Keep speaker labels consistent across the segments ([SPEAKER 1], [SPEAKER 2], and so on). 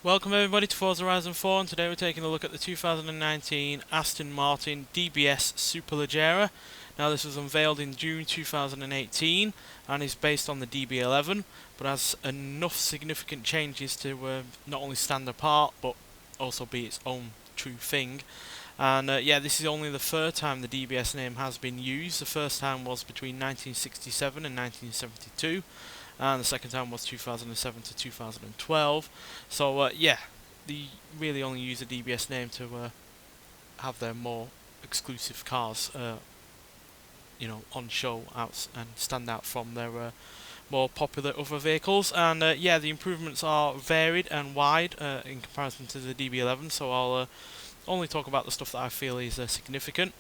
[SPEAKER 1] Welcome everybody to Forza Horizon 4, and today we're taking a look at the 2019 Aston Martin DBS Superleggera. Now this was unveiled in June 2018 and is based on the DB11, but has enough significant changes to not only stand apart but also be its own true thing. And yeah, this is only the third time the DBS name has been used. The first time was between 1967 and 1972. And the second time was 2007 to 2012. So yeah, they really only use the DBS name to have their more exclusive cars, on show out and stand out from their more popular other vehicles. And yeah, the improvements are varied and wide in comparison to the DB11. So I'll only talk about the stuff that I feel is significant.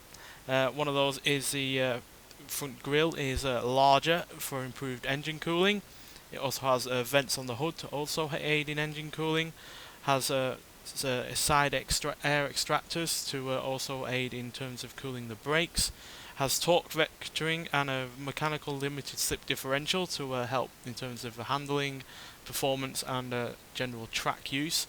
[SPEAKER 1] One of those is the front grille is larger for improved engine cooling. It also has vents on the hood to also aid in engine cooling. Has side air extractors to also aid in terms of cooling the brakes. Has torque vectoring and a mechanical limited slip differential to help in terms of handling, performance and general track use.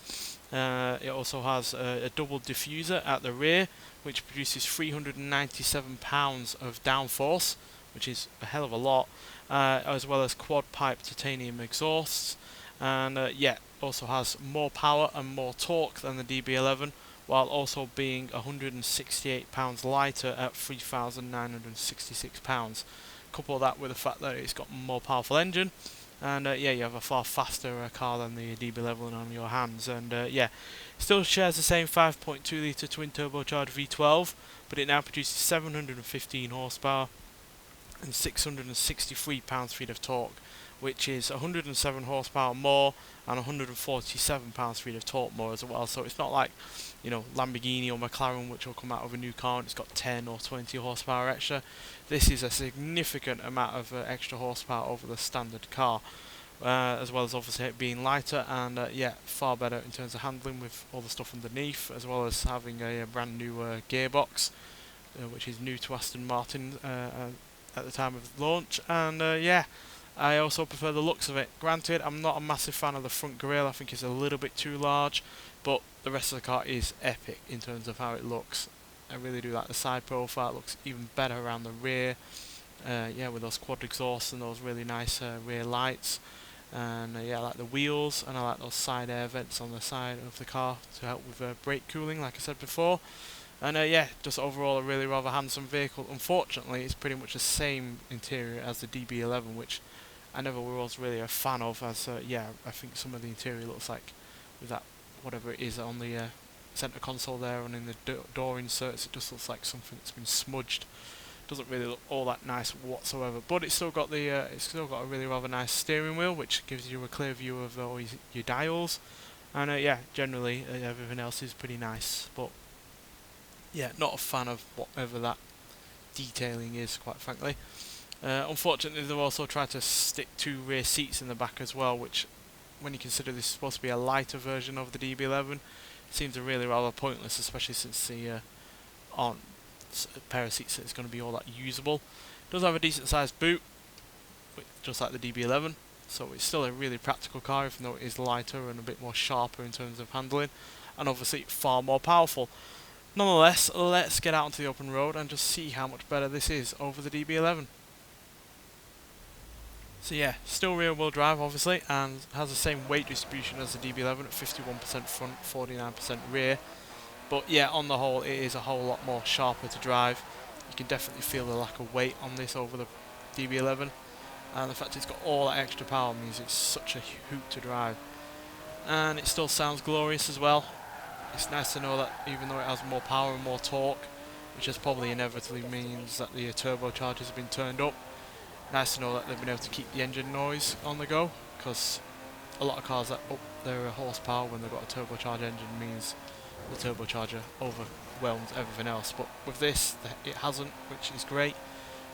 [SPEAKER 1] It also has a double diffuser at the rear, which produces 397 pounds of downforce, which is a hell of a lot, as well as quad pipe titanium exhausts. And yeah, also has more power and more torque than the DB11, while also being 168 pounds lighter at 3,966 pounds. Couple that with the fact that it's got a more powerful engine, and yeah, you have a far faster car than the DB11 on your hands. And yeah, still shares the same 5.2 litre twin turbocharged V12, but it now produces 715 horsepower and 663 pounds-feet of torque, which is 107 horsepower more and 147 pounds-feet of torque more as well. So it's not like, Lamborghini or McLaren, which will come out of a new car and it's got 10 or 20 horsepower extra. This is a significant amount of extra horsepower over the standard car, as well as obviously it being lighter and yeah, far better in terms of handling with all the stuff underneath, as well as having a brand new gearbox, which is new to Aston Martin at the time of launch. And yeah, I also prefer the looks of it. Granted, I'm not a massive fan of the front grille. I think it's a little bit too large, but the rest of the car is epic in terms of how it looks. I really do like the side profile. It looks even better around the rear. Yeah, with those quad exhausts and those really nice rear lights. And yeah, I like the wheels, and I like those side air vents on the side of the car to help with brake cooling, like I said before. And yeah, just overall a really rather handsome vehicle. Unfortunately, it's pretty much the same interior as the DB11, which I never was really a fan of, as yeah, I think some of the interior looks like, with that whatever it is on the centre console there and in the door inserts, it just looks like something that's been smudged. Doesn't really look all that nice whatsoever, but it's still got a really rather nice steering wheel, which gives you a clear view of all your dials. And yeah, generally everything else is pretty nice, but yeah, not a fan of whatever that detailing is, quite frankly. Unfortunately, they've also tried to stick 2 rear seats in the back as well, which, when you consider this is supposed to be a lighter version of the DB11, seems really rather pointless, especially since the aren't a pair of seats that's going to be all that usable. It does have a decent sized boot, just like the DB11, so it's still a really practical car, even though it is lighter and a bit more sharper in terms of handling, and obviously far more powerful. Nonetheless, let's get out onto the open road and just see how much better this is over the DB11. So yeah, still rear wheel drive obviously, and has the same weight distribution as the DB11 at 51% front, 49% rear. But yeah, on the whole, it is a whole lot more sharper to drive. You can definitely feel the lack of weight on this over the DB11, and the fact it's got all that extra power means it's such a hoot to drive. And it still sounds glorious as well. It's nice to know that even though it has more power and more torque, which just probably inevitably means that the turbochargers have been turned up, nice to know that they've been able to keep the engine noise on the go, because a lot of cars that up their horsepower when they've got a turbocharged engine means the turbocharger overwhelms everything else. But with this, it hasn't, which is great,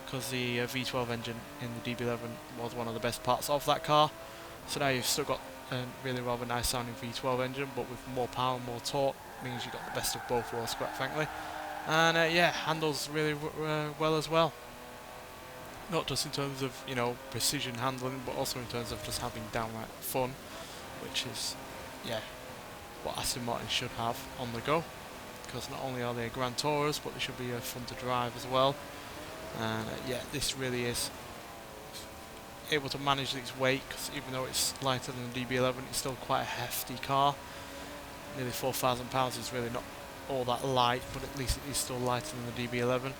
[SPEAKER 1] because the V12 engine in the DB11 was one of the best parts of that car. So now you've still got a really rather nice sounding V12 engine, but with more power and more torque, means you've got the best of both worlds, quite frankly. And yeah, handles really well as well. Not just in terms of, precision handling, but also in terms of just having downright fun, which is, yeah, what Aston Martin should have on the go, because not only are they Grand Tourers, but they should be fun to drive as well. And yeah, this really is able to manage its weight, because even though it's lighter than the DB11, it's still quite a hefty car. Nearly £4,000 is really not all that light, but at least it is still lighter than the DB11.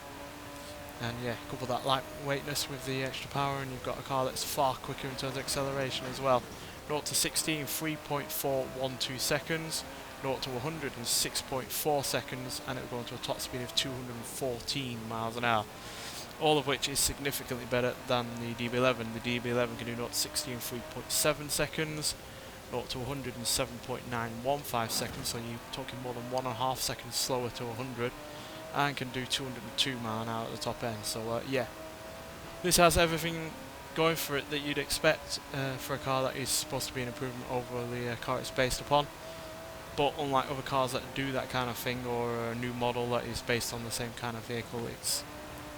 [SPEAKER 1] And yeah, couple that lightweightness with the extra power, and you've got a car that's far quicker in terms of acceleration as well. 0 to 60 in 3.412 seconds, 0 to 100 in 6.4 seconds, and it will go into a top speed of 214 miles an hour. All of which is significantly better than the DB11. The DB11 can do 0 to 60 in 3.7 seconds, 0 to 100 in 7.915 seconds, so you're talking more than 1.5 seconds slower to 100, and can do 202 miles an hour at the top end. So yeah, this has everything going for it that you'd expect for a car that is supposed to be an improvement over the car it's based upon. But unlike other cars that do that kind of thing, or a new model that is based on the same kind of vehicle, it's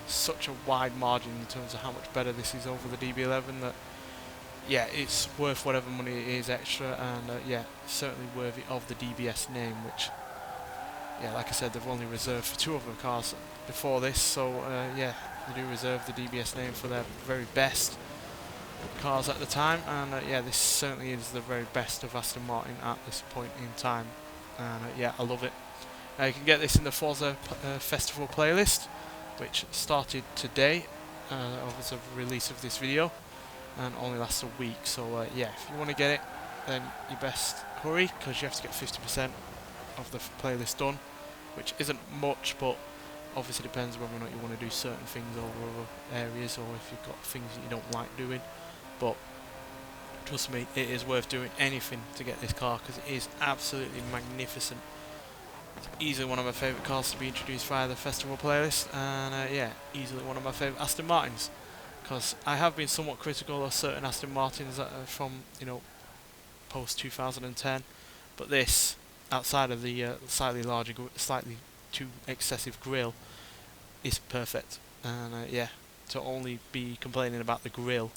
[SPEAKER 1] such a wide margin in terms of how much better this is over the DB11 that yeah, it's worth whatever money it is extra, and yeah, certainly worthy of the DBS name, which yeah, like I said, they've only reserved for 2 other cars before this, so yeah, they do reserve the DBS name for their very best cars at the time, and yeah, this certainly is the very best of Aston Martin at this point in time, and yeah, I love it. You can get this in the Forza Festival playlist, which started today as of release of this video, and only lasts a week. So yeah, if you want to get it, then you best hurry, because you have to get 50% of the playlist done, which isn't much, but obviously depends whether or not you want to do certain things over other areas, or if you've got things that you don't like doing. But trust me, it is worth doing anything to get this car, because it is absolutely magnificent. It's easily one of my favourite cars to be introduced via the festival playlist, and yeah, easily one of my favourite Aston Martins, because I have been somewhat critical of certain Aston Martins that are from, you know, post 2010, but this, outside of the slightly larger, slightly too excessive grille, is perfect. And yeah, to only be complaining about the grille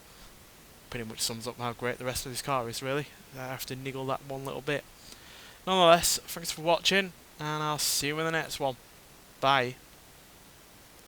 [SPEAKER 1] pretty much sums up how great the rest of this car is, really. I have to niggle that one little bit. Nonetheless, thanks for watching, and I'll see you in the next one. Bye.